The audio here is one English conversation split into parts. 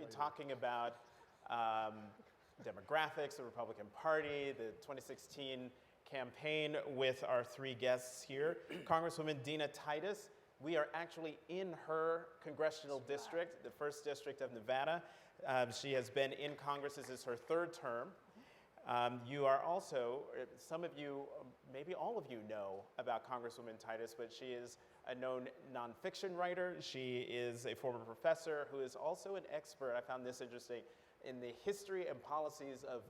talking about demographics, the Republican Party, the 2016 campaign with our three guests here. Congresswoman Dina Titus, we are actually in her congressional district, the 1st District of Nevada. She has been in Congress, this is her 3rd term. You are also, some of you, maybe all of you know about Congresswoman Titus, but she is a known nonfiction writer. She is a former professor who is also an expert, I found this interesting, in the history and policies of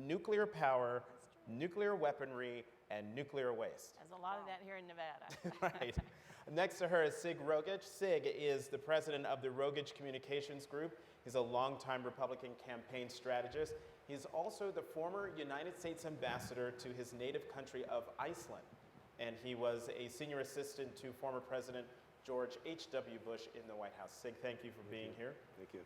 nuclear power, nuclear weaponry, and nuclear waste. There's a lot of that here in Nevada. Right. Next to her is Sig Rogich. Sig is the president of the Rogich Communications Group. He's a longtime Republican campaign strategist. He's also the former United States ambassador to his native country of Iceland. And he was a senior assistant to former President George H.W. Bush in the White House. Sig, thank you for being here. Thank you.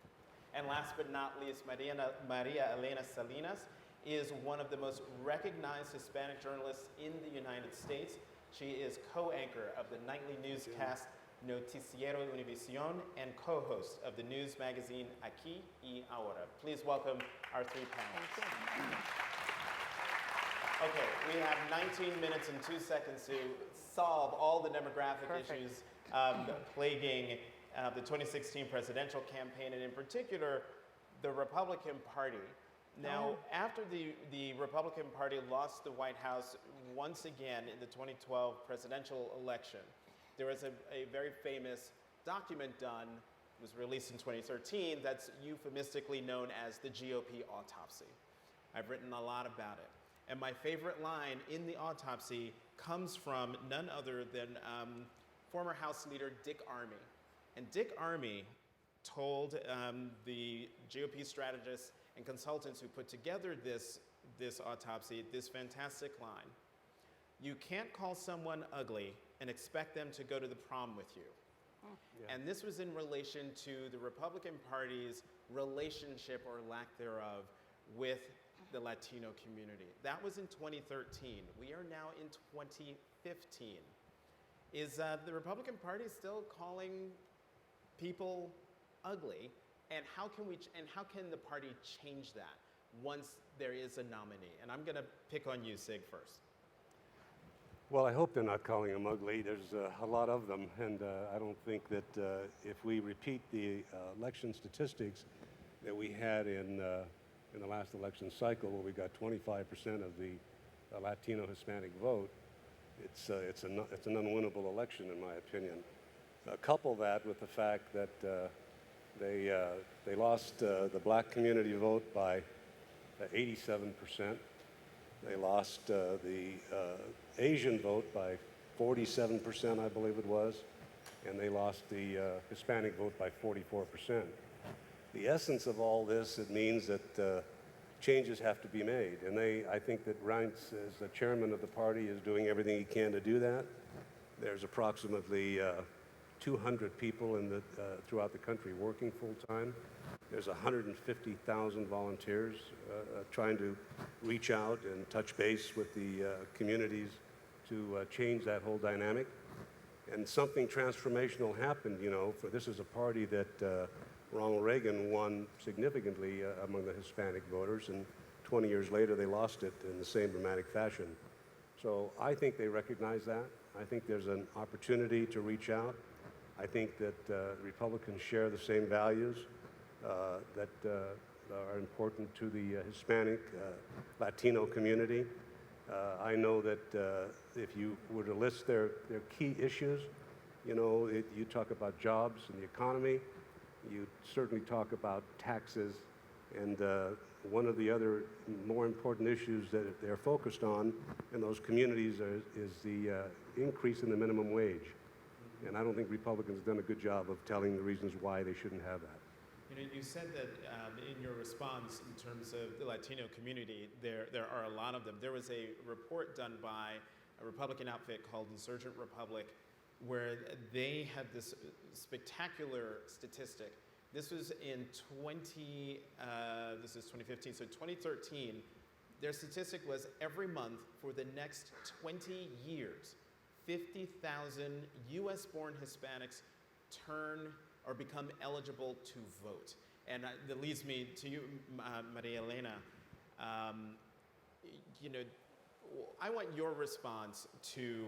And last but not least, María Elena Salinas is one of the most recognized Hispanic journalists in the United States. She is co-anchor of the nightly newscast Noticiero Univision and co-host of the news magazine Aquí y Ahora. Please welcome our three panelists. Okay, we have 19 minutes and 2 seconds to solve all the demographic issues plaguing the 2016 presidential campaign, and in particular, the Republican Party. Now, after the Republican Party lost the White House once again in the 2012 presidential election, there was a very famous document done, was released in 2013, that's euphemistically known as the GOP autopsy. I've written a lot about it. And my favorite line in the autopsy comes from none other than former House Leader Dick Armey. And Dick Armey told the GOP strategists and consultants who put together this autopsy this fantastic line: "You can't call someone ugly and expect them to go to the prom with you." Yeah. And this was in relation to the Republican Party's relationship or lack thereof with the Latino community. That was in 2013. We are now in 2015. Is the Republican Party still calling people ugly? And how can the party change that once there is a nominee? And I'm going to pick on you, Sig, first. Well, I hope they're not calling them ugly. There's a lot of them, and I don't think that if we repeat the election statistics that we had in the last election cycle, where we got 25% of the Latino Hispanic vote, it's an unwinnable election, in my opinion. Couple that with the fact that they lost the black community vote by 87%. They lost the Asian vote by 47%, I believe it was, and they lost the Hispanic vote by 44%. The essence of all this, it means that changes have to be made, and I think that Reince, as the chairman of the party, is doing everything he can to do that. There's approximately 200 people throughout the country working full-time. There's 150,000 volunteers trying to reach out and touch base with the communities to change that whole dynamic. And something transformational happened, for this is a party that Ronald Reagan won significantly among the Hispanic voters, and 20 years later they lost it in the same dramatic fashion. So I think they recognize that. I think there's an opportunity to reach out. I think that Republicans share the same values that are important to the Hispanic, Latino community. I know that if you were to list their key issues, you talk about jobs and the economy, you certainly talk about taxes, and one of the other more important issues that they're focused on in those communities is the increase in the minimum wage. And I don't think Republicans have done a good job of telling the reasons why they shouldn't have that. You said that in your response in terms of the Latino community, there are a lot of them. There was a report done by a Republican outfit called Insurgent Republic, where they had this spectacular statistic. This was in 2015, so 2013, their statistic was every month for the next 20 years, 50,000 US-born Hispanics turn or become eligible to vote. and that leads me to you, Maria Elena. You know, I want your response to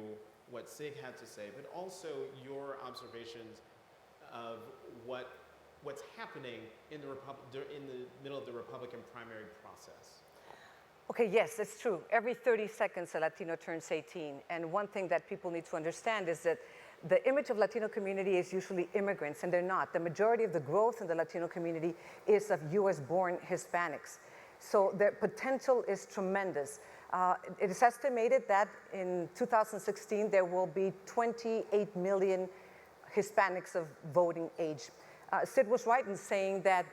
what Sig had to say, but also your observations of what's happening in the middle of the Republican primary process. Okay, yes, it's true. Every 30 seconds, a Latino turns 18. And one thing that people need to understand is that the image of Latino community is usually immigrants, and they're not. The majority of the growth in the Latino community is of US-born Hispanics. So their potential is tremendous. It is estimated that in 2016, there will be 28 million Hispanics of voting age. Sid was right in saying that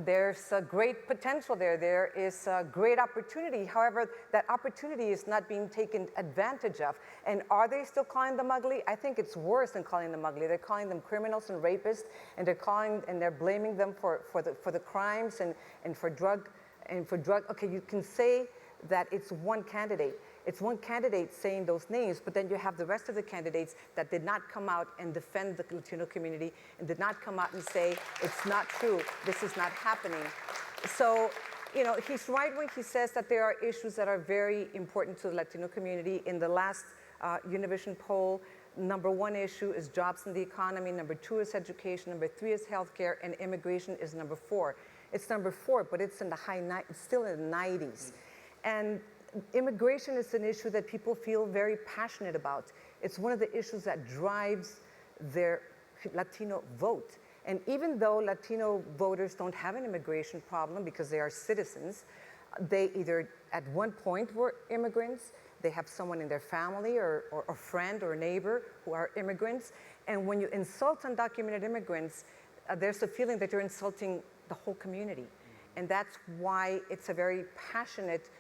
there's a great potential there. There is a great opportunity. However, that opportunity is not being taken advantage of. And are they still calling them ugly? I think it's worse than calling them ugly. They're calling them criminals and rapists, and they're blaming them for the crimes and for drug. Okay, you can say that it's one candidate. It's one candidate saying those names, but then you have the rest of the candidates that did not come out and defend the Latino community and did not come out and say, it's not true, this is not happening. So, you know, he's right when he says that there are issues that are very important to the Latino community. In the last Univision poll, #1 issue is jobs in the economy, #2 is education, #3 is healthcare, and immigration is #4. It's #4, but it's in the it's still in the 90s. And immigration is an issue that people feel very passionate about. It's one of the issues that drives their Latino vote. And even though Latino voters don't have an immigration problem because they are citizens, they either at one point were immigrants, they have someone in their family or a friend or a neighbor who are immigrants. And when you insult undocumented immigrants, there's a feeling that you're insulting the whole community. And that's why it's a very passionate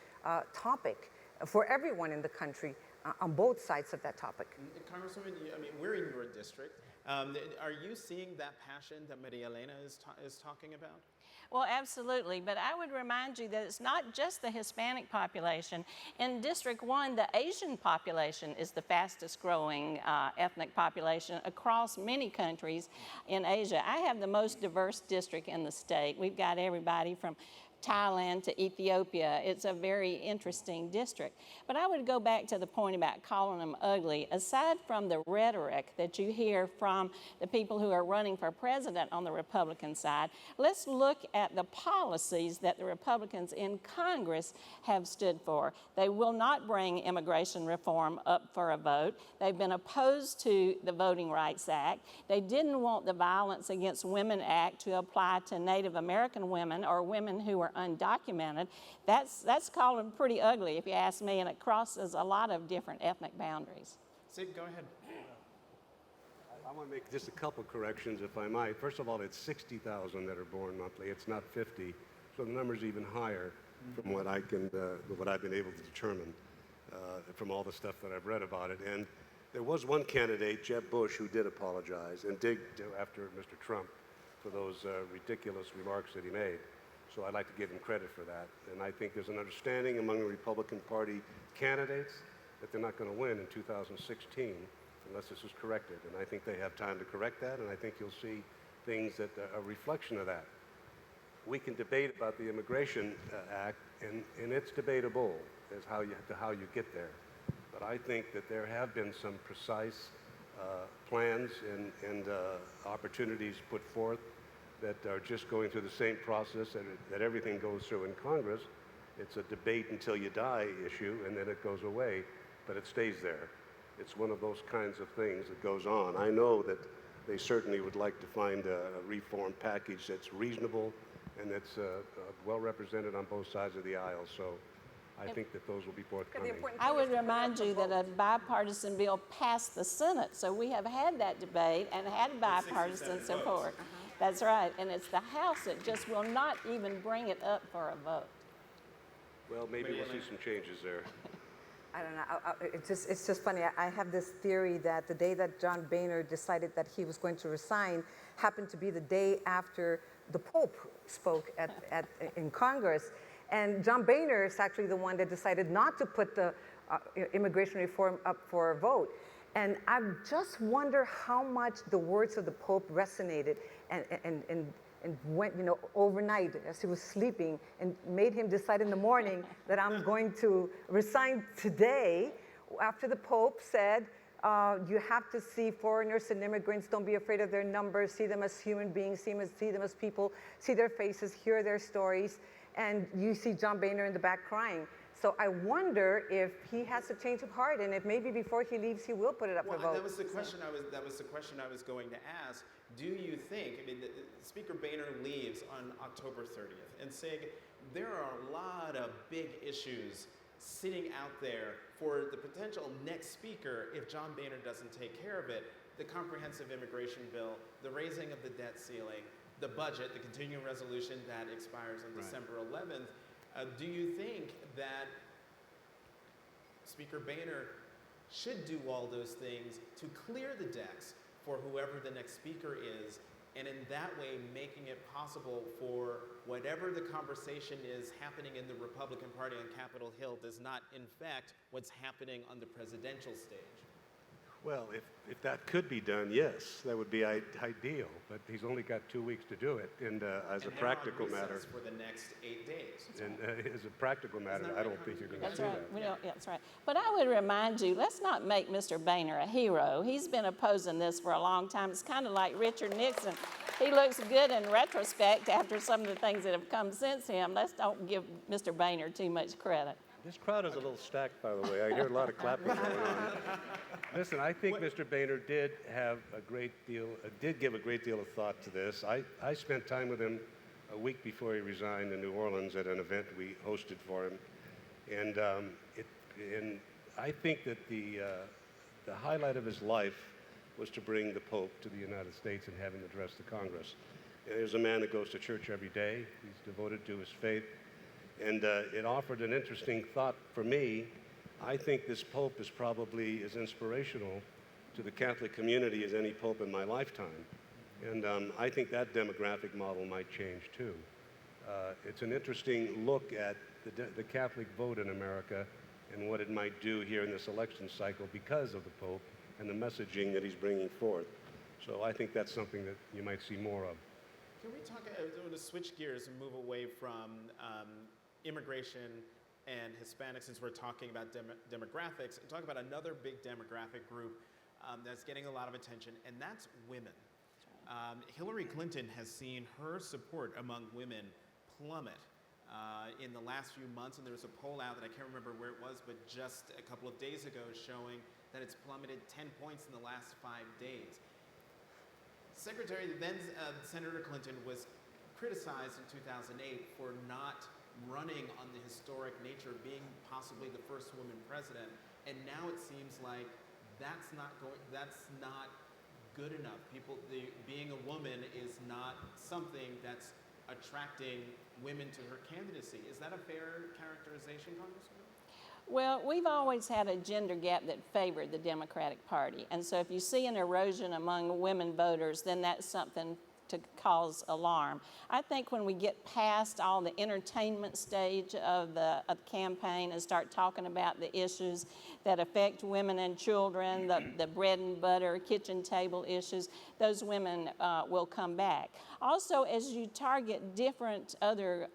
topic for everyone in the country on both sides of that topic. Congresswoman, I mean, we're in your district. Are you seeing that passion that Maria Elena is talking about? Well, absolutely, but I would remind you that it's not just the Hispanic population. In District 1, the Asian population is the fastest growing ethnic population across many countries in Asia. I have the most diverse district in the state. We've got everybody from Thailand to Ethiopia. It's a very interesting district. But I would go back to the point about calling them ugly. Aside from the rhetoric that you hear from the people who are running for president on the Republican side, let's look at the policies that the Republicans in Congress have stood for. They will not bring immigration reform up for a vote. They've been opposed to the Voting Rights Act. They didn't want the Violence Against Women Act to apply to Native American women or women who are undocumented. That's called them pretty ugly, if you ask me, and it crosses a lot of different ethnic boundaries. Sig, go ahead. I want to make just a couple corrections, if I might. First of all, it's 60,000 that are born monthly. It's not 50, so the number's even higher from what I've been able to determine from all the stuff that I've read about it. And there was one candidate, Jeb Bush, who did apologize and digged after Mr. Trump for those ridiculous remarks that he made. So I'd like to give him credit for that. And I think there's an understanding among the Republican Party candidates that they're not going to win in 2016 unless this is corrected. And I think they have time to correct that, and I think you'll see things that are a reflection of that. We can debate about the Immigration Act, and it's debatable as how you get there. But I think that there have been some precise plans and opportunities put forth that are just going through the same process that everything goes through in Congress. It's a debate until you die issue, and then it goes away, but it stays there. It's one of those kinds of things that goes on. I know that they certainly would like to find a reform package that's reasonable and that's well represented on both sides of the aisle. So I think that those will be forthcoming. I would remind you that a bipartisan bill passed the Senate, so we have had that debate and had bipartisan support. That's right, and it's the House that just will not even bring it up for a vote. Well, maybe we'll see some changes there. I don't know. It's just funny. I have this theory that the day that John Boehner decided that he was going to resign happened to be the day after the Pope spoke in Congress. And John Boehner is actually the one that decided not to put the immigration reform up for a vote. And I just wonder how much the words of the Pope resonated and and went, overnight as he was sleeping and made him decide in the morning that I'm going to resign today after the Pope said, you have to see foreigners and immigrants, don't be afraid of their numbers, see them as human beings, see them as people, see their faces, hear their stories, and you see John Boehner in the back crying. So I wonder if he has a change of heart, and if maybe before he leaves, he will put it up for vote. That was the question I was going to ask. Do you think? Speaker Boehner leaves on October 30th, and Sig, there are a lot of big issues sitting out there for the potential next speaker if John Boehner doesn't take care of it. The comprehensive immigration bill, the raising of the debt ceiling, the budget, the continuing resolution that expires on December 11th. Do you think that Speaker Boehner should do all those things to clear the decks for whoever the next speaker is, and in that way making it possible for whatever the conversation is happening in the Republican Party on Capitol Hill does not infect what's happening on the presidential stage? Well, if that could be done, yes, that would be ideal. But he's only got 2 weeks to do it, and as a practical matter, for the next 8 days. And as a practical matter, I don't think you're going to see that. That's right. But I would remind you, let's not make Mr. Boehner a hero. He's been opposing this for a long time. It's kind of like Richard Nixon. He looks good in retrospect after some of the things that have come since him. Let's don't give Mr. Boehner too much credit. This crowd is a little stacked, by the way. I hear a lot of clapping going on. Listen, I think Mr. Boehner did give a great deal of thought to this. I spent time with him a week before he resigned in New Orleans at an event we hosted for him, and I think that the highlight of his life was to bring the Pope to the United States and have him address the Congress. And here's a man that goes to church every day. He's devoted to his faith. And it offered an interesting thought for me. I think this Pope is probably as inspirational to the Catholic community as any Pope in my lifetime. And I think that demographic model might change too. It's an interesting look at the Catholic vote in America and what it might do here in this election cycle because of the Pope and the messaging that he's bringing forth. So I think that's something that you might see more of. Can we talk, I want to switch gears and move away from immigration and Hispanics, since we're talking about demographics, and talk about another big demographic group that's getting a lot of attention, and that's women. Hillary Clinton has seen her support among women plummet in the last few months, and there was a poll out that I can't remember where it was, but just a couple of days ago showing that it's plummeted 10 points in the last 5 days. Senator Clinton was criticized in 2008 for not running on the historic nature of being possibly the first woman president, and now it seems like that's not good enough. Being a woman is not something that's attracting women to her candidacy. Is that a fair characterization, Congresswoman? Well, we've always had a gender gap that favored the Democratic Party. And so if you see an erosion among women voters, then that's something to cause alarm. I think when we get past all the entertainment stage of the campaign and start talking about the issues that affect women and children, the bread and butter, kitchen table issues, those women will come back. Also, as you target different other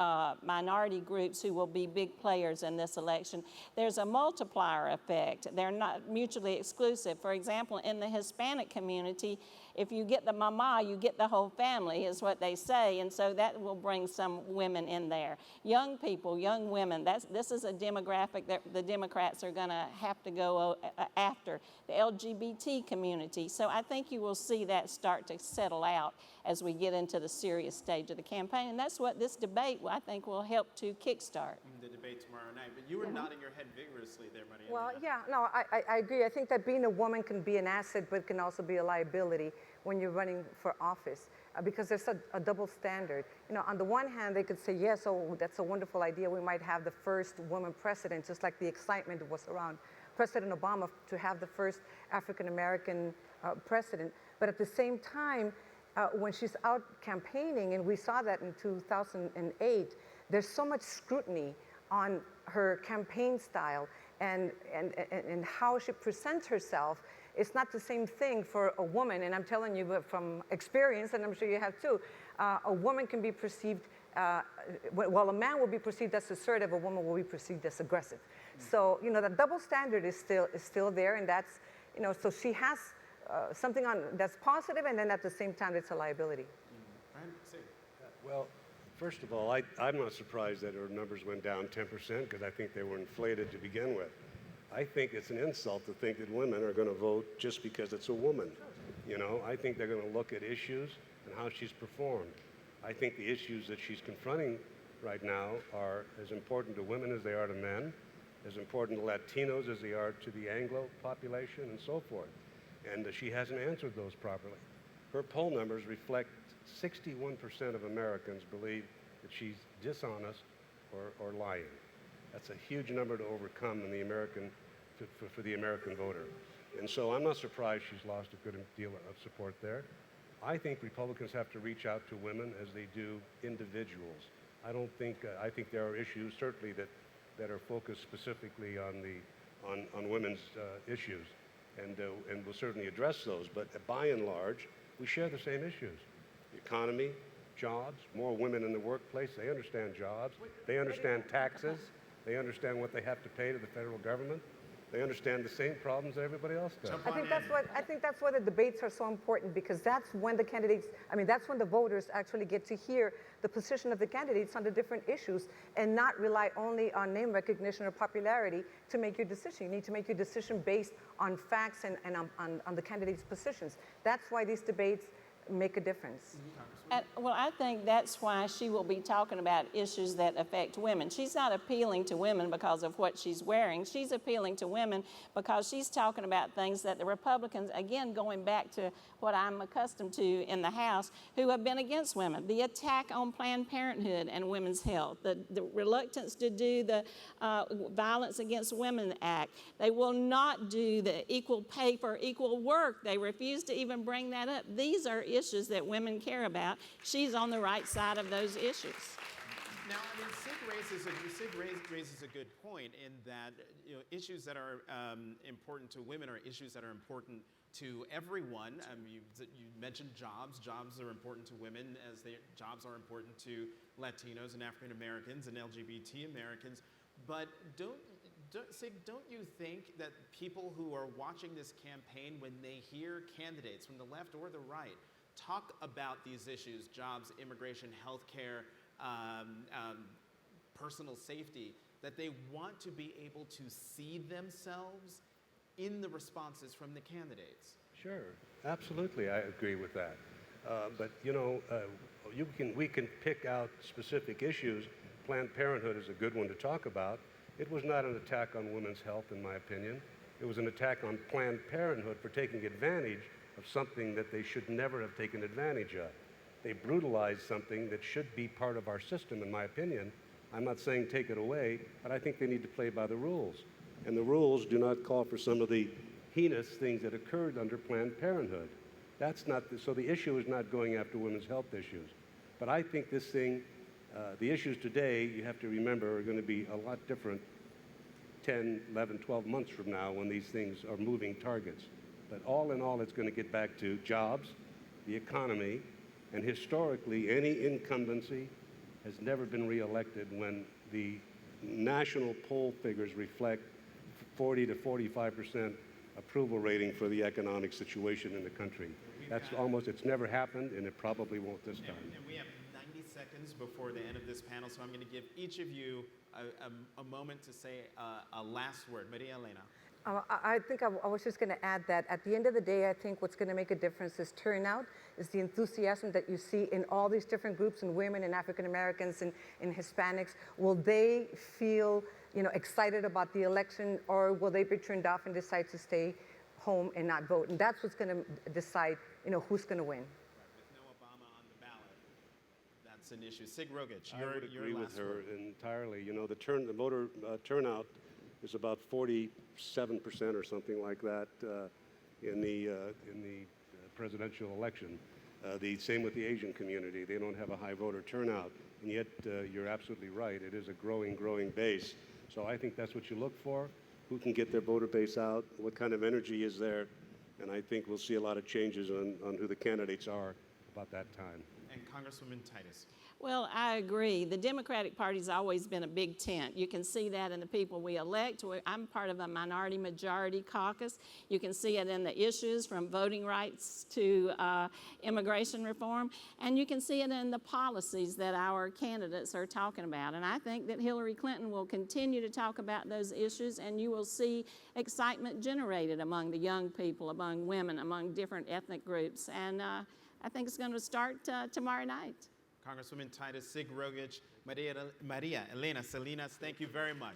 minority groups who will be big players in this election, there's a multiplier effect. They're not mutually exclusive. For example, in the Hispanic community, if you get the mama, you get the whole family, is what they say, and so that will bring some women in there. Young people, young women, this is a demographic that the Democrats are going to have to go after. The LGBT community. So I think you will see that start to settle out as we get into the serious stage of the campaign, and that's what this debate, I think, will help to kickstart. The debate tomorrow night, but you were nodding your head vigorously there, María. Well, yeah, no, I agree. I think that being a woman can be an asset, but can also be a liability when you're running for office, because there's a double standard. On the one hand, they could say, yes, oh, that's a wonderful idea. We might have the first woman president, just like the excitement was around President Obama to have the first African-American president. But at the same time, when she's out campaigning, and we saw that in 2008, there's so much scrutiny on her campaign style and how she presents herself. It's not the same thing for a woman, and I'm telling you from experience, and I'm sure you have too. a woman can be perceived, well, a man will be perceived as assertive, a woman will be perceived as aggressive. So, you know, the double standard is still there, and that's, you know, so she has something that's positive, and then at the same time, it's a liability. Brian, Sig. Well, first of all, I'm not surprised that her numbers went down 10% because I think they were inflated to begin with. I think it's an insult to think that women are going to vote just because it's a woman. You know, I think they're going to look at issues and how she's performed. I think the issues that she's confronting right now are as important to women as they are to men, as important to Latinos as they are to the Anglo population, and so forth. And she hasn't answered those properly. Her poll numbers reflect 61% of Americans believe that she's dishonest or lying. That's a huge number to overcome in the for the American voter. And so I'm not surprised she's lost a good deal of support there. I think Republicans have to reach out to women as they do individuals. I think there are issues certainly that are focused specifically on women's issues, and we'll certainly address those. But by and large, we share the same issues: the economy, jobs, more women in the workplace. They understand jobs. They understand taxes. They understand what they have to pay to the federal government. They understand the same problems that everybody else does. I think that's why the debates are so important, because that's when the candidates, that's when the voters actually get to hear the position of the candidates on the different issues and not rely only on name recognition or popularity to make your decision. You need to make your decision based on facts and on the candidates' positions. That's why these debates make a difference. Well, I think that's why she will be talking about issues that affect women. She's not appealing to women because of what she's wearing. She's appealing to women because she's talking about things that the Republicans, again, going back to what I'm accustomed to in the House, who have been against women. The attack on Planned Parenthood and women's health, the reluctance to do the Violence Against Women Act. They will not do the equal pay for equal work. They refuse to even bring that up. These are issues that women care about. She's on the right side of those issues. Now, Sig raises a good point in that issues that are important to women are issues that are important to everyone. You mentioned jobs. Jobs are important to women as jobs are important to Latinos and African Americans and LGBT Americans. But Sig, don't you think that people who are watching this campaign, when they hear candidates from the left or the right talk about these issues, jobs, immigration, healthcare, personal safety, that they want to be able to see themselves in the responses from the candidates? Sure, absolutely, I agree with that. But we can pick out specific issues. Planned Parenthood is a good one to talk about. It was not an attack on women's health, in my opinion. It was an attack on Planned Parenthood for taking advantage of something that they should never have taken advantage of. They brutalized something that should be part of our system, in my opinion. I'm not saying take it away, but I think they need to play by the rules. And the rules do not call for some of the heinous things that occurred under Planned Parenthood. So the issue is not going after women's health issues. But I think this thing, the issues today, you have to remember, are going to be a lot different 10, 11, 12 months from now when these things are moving targets. But all in all, it's going to get back to jobs, the economy, and historically, any incumbency has never been reelected when the national poll figures reflect 40 to 45% approval rating for the economic situation in the country. It's never happened, and it probably won't this time. And we have 90 seconds before the end of this panel, so I'm going to give each of you a moment to say a last word. María Elena. I think I was just going to add that at the end of the day, I think what's going to make a difference is turnout, is the enthusiasm that you see in all these different groups, and women and African Americans and Hispanics. Will they feel excited about the election, or will they be turned off and decide to stay home and not vote? And that's what's going to decide who's going to win. With no Obama on the ballot, that's an issue. Sig Rogich, I would agree with her word. entirely. The voter turnout is about 47% or something like that in the presidential election. The same with the Asian community. They don't have a high voter turnout, and yet you're absolutely right. It is a growing base. So I think that's what you look for. Who can get their voter base out? What kind of energy is there? And I think we'll see a lot of changes on who the candidates are about that time. And Congresswoman Titus. Well, I agree. The Democratic Party's always been a big tent. You can see that in the people we elect. I'm part of a minority-majority caucus. You can see it in the issues from voting rights to immigration reform, and you can see it in the policies that our candidates are talking about. And I think that Hillary Clinton will continue to talk about those issues, and you will see excitement generated among the young people, among women, among different ethnic groups. And I think it's going to start tomorrow night. Congresswoman Titus, Sig Rogich, María, Elena, Salinas, thank you very much.